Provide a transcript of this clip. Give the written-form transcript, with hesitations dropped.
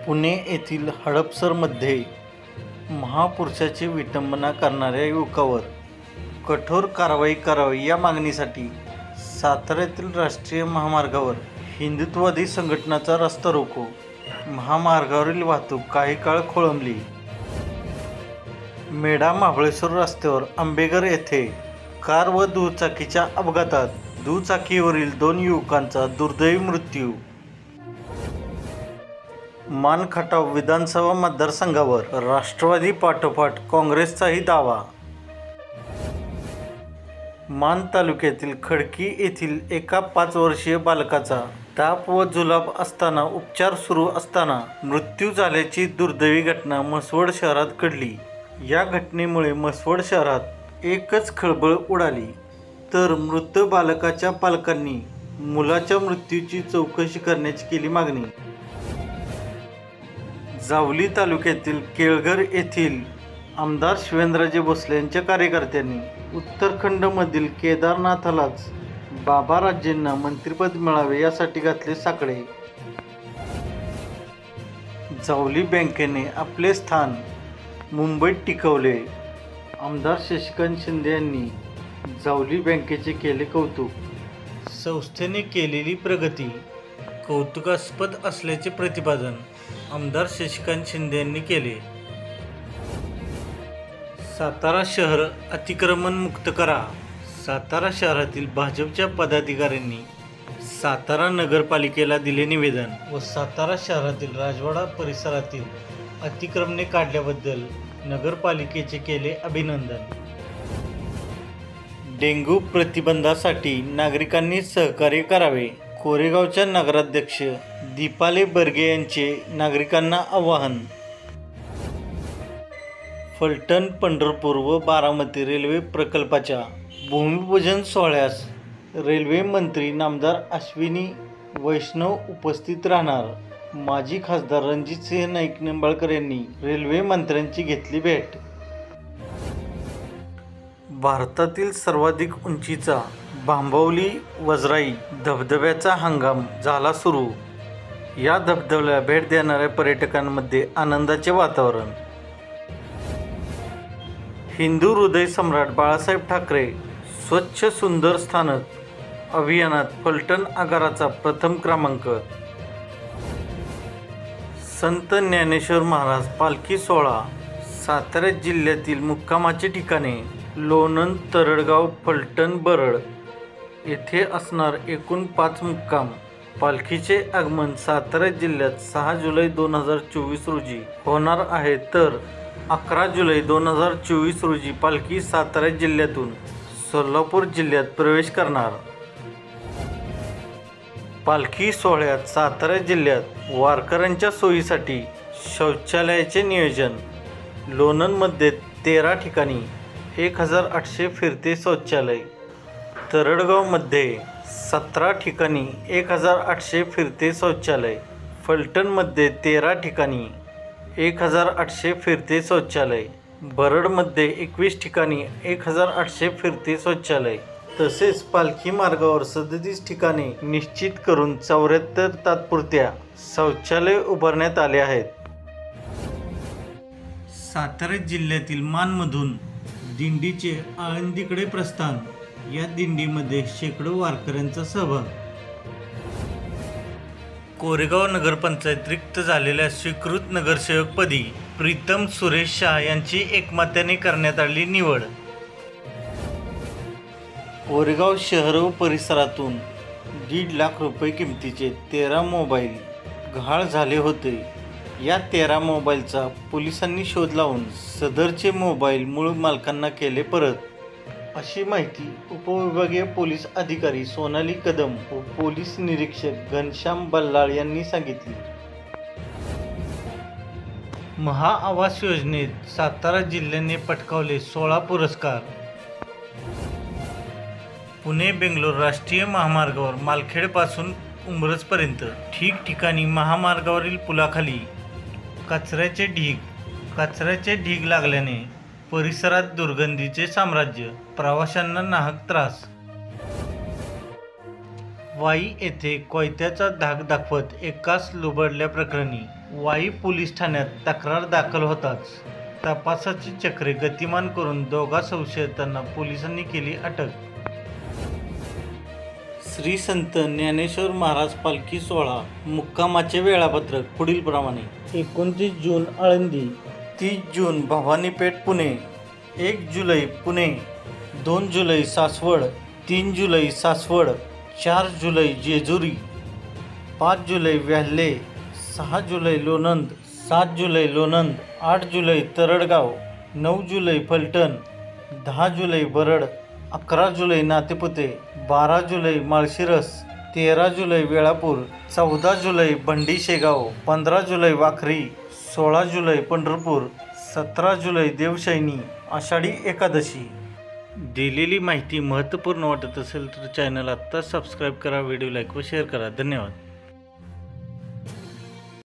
पुणे येथील हडपसरमध्ये महापुरुषाची विटंबना करणाऱ्या युवकावर कठोर कारवाई करावी या मागणीसाठी साताऱ्यातील राष्ट्रीय महामार्गावर हिंदुत्ववादी संघटनांचा रस्ता रोको. महामार्गावरील वाहतूक काही काळ खोळंबली. मेढा महाबळेश्वर रस्त्यावर आंबेघर येथे कार व दुचाकीच्या अपघातात दुचाकीवरील 2 युवकांचा दुर्दैवी मृत्यू. मानखटाव विधानसभा मतदारसंघावर राष्ट्रवादी पाठोपाठ काँग्रेसचाही दावा. मान तालुक्यातील खडकी येथील एका 5 वर्षीय बालकाचा ताप व जुलाब असताना उपचार सुरू असताना मृत्यू झाल्याची दुर्दैवी घटना म्हसवड शहरात घडली. या घटनेमुळे म्हसवड शहरात एकच खळबळ उडाली. तर मृत बालकाच्या पालकांनी मुलाच्या मृत्यूची चौकशी करण्याची केली मागणी. जावली तालुक्यातील केळघर येथील आमदार शिवेंद्रराजे भोसले यांच्या कार्यकर्त्यांनी उत्तराखंडमधील केदारनाथालाच बाबाराजेंना मंत्रिपद मिळावे यासाठी घातले साकडे. जावली बँकेने आपले स्थान मुंबईत टिकवले. आमदार शशिकांत शिंदे यांनी जावली बँकेचे केले कौतुक. संस्थेने केलेली प्रगती कौतुकास्पद असल्याचे प्रतिपादन आमदार शशिकांत शिंदे यांनी केले. सातारा शहर अतिक्रमण मुक्त करा. सातारा शहरातील भाजपच्या पदाधिकाऱ्यांनी सातारा नगरपालिकेला दिले निवेदन व सातारा शहरातील राजवाडा परिसरातील अतिक्रमणे काढल्याबद्दल नगरपालिकेचे केले अभिनंदन. डेंग्यू प्रतिबंधासाठी नागरिकांनी सहकार्य करावे. कोरेगावच्या नगराध्यक्ष दीपाली बर्गे यांचे नागरिकांना आवाहन. फलटण, पंढरपूर व बारामती रेल्वे प्रकल्पाच्या भूमिपूजन सोहळ्यास रेल्वे मंत्री नामदार अश्विनी वैष्णव उपस्थित राहणार. माजी खासदार रणजितसिंह नाईक निंबाळकर यांनी रेल्वे मंत्र्यांची घेतली भेट. भारतातील सर्वाधिक उंचीचा भांबवली वजराई धबधब्याचा हंगाम झाला सुरू. या धबधब्याला भेट देणाऱ्या पर्यटकांमध्ये आनंदाचे वातावरण. हिंदू हृदय सम्राट बाळासाहेब ठाकरे स्वच्छ सुंदर स्थानक अभियानात फलटण आगाराचा प्रथम क्रमांक. संत ज्ञानेश्वर महाराज पालखी सोहळा. सातारा जिल्ह्यातील मुक्कामाची ठिकाणे लोणंद, तरडगाव, फलटण, बरड येथे असणार एकूण 5 मुक्काम. पालखीचे आगमन सातारा जिल्ह्यात 6 जुलै 2024 रोजी होणार आहे, तर 11 जुलै 2024 रोजी पालखी सातारा जिल्ह्यातून सोलापूर जिल्ह्यात प्रवेश करणार. पालखी सोहळ्यात सातारा जिल्ह्यात वारकऱ्यांच्या सोयीसाठी शौचालयाचे नियोजन. लोणंदमध्ये 13 ठिकाणी 1800 फिरते शौचालय. तरडगावमध्ये 17 ठिकाणी 1800 फिरते शौचालय. फलटणमध्ये 13 ठिकाणी 1800 फिरते शौचालय. बरडमध्ये 21 ठिकाणी 1800 फिरते शौचालय. तसेच पालखी मार्गावर 37 ठिकाणे निश्चित करून 74 तात्पुरत्या शौचालय उभारण्यात आले आहेत. सातारा जिल्ह्यातील मानमधून दिंडीचे आळंदीकडे प्रस्थान. या दिंडीमध्ये शेकडो वारकऱ्यांचा सहभाग. कोरेगाव नगरपंचायत रिक्त झालेल्या स्वीकृत नगरसेवकपदी प्रीतम सुरेश शाह यांची एकमताने करण्यात आली निवड. कोरेगाव शहर व परिसरातून 1.5 लाख रुपये किमतीचे 13 मोबाईल गहाळ झाले होते. या 13 मोबाईलचा पोलिसांनी शोध लावून सदरचे मोबाईल मूळ मालकांना केले परत, अशी माहिती उपविभागीय पोलीस अधिकारी सोनाली कदम व पोलीस निरीक्षक घनश्याम बल्लाळ यांनी सांगितले. महाआवास योजनेत सातारा जिल्ह्याने पटकावले 16 पुरस्कार. पुणे बेंगलोर राष्ट्रीय महामार्गावर मालखेडपासून उंब्रजपर्यंत ठिकठिकाणी महामार्गावरील पुलाखाली कचऱ्याचे ढीग लागल्याने परिसरात दुर्गंधीचे साम्राज्य. प्रवाशांना नाहक त्रास. वाई येथे कोयत्याचा धाक दाखवत एकास लुबाडल्याप्रकरणी वाई पोलीस ठाण्यात तक्रार दाखल होताच तपासाची चक्रे गतिमान करून दोघा संशयितांना पोलिसांनी केली अटक. श्री संत ज्ञानेश्वर महाराज पालखी सोहळा मुक्कामाचे वेळापत्रक पुढीलप्रमाणे. 29 जून आळंदी, 30 जून भवानीपेठ पुणे, 1 जुलै पुणे, 2 जुलै सासवड, 3 जुलै सासवड, 4 जुलै जेजुरी, 5 जुलै व्याल्हे, 6 जुलै लोणंद, 7 जुलै लोणंद, 8 जुलै तरडगाव, 9 जुलै फलटण, 10 जुलै बरड, 11 जुलै नातेपुते, 12 जुलै माळशिरस, 13 जुलै वेळापूर, 14 जुलै भंडी शेगाव, 15 जुलै वाखरी, 16 जुलै पंढरपूर, 17 जुलै देवशैनी. आषाढी एकादशी. दिलेली माहिती महत्त्वपूर्ण वाटत असेल तर चॅनल आत्ताच सबस्क्राईब करा, व्हिडिओ लाईक व शेअर करा. धन्यवाद.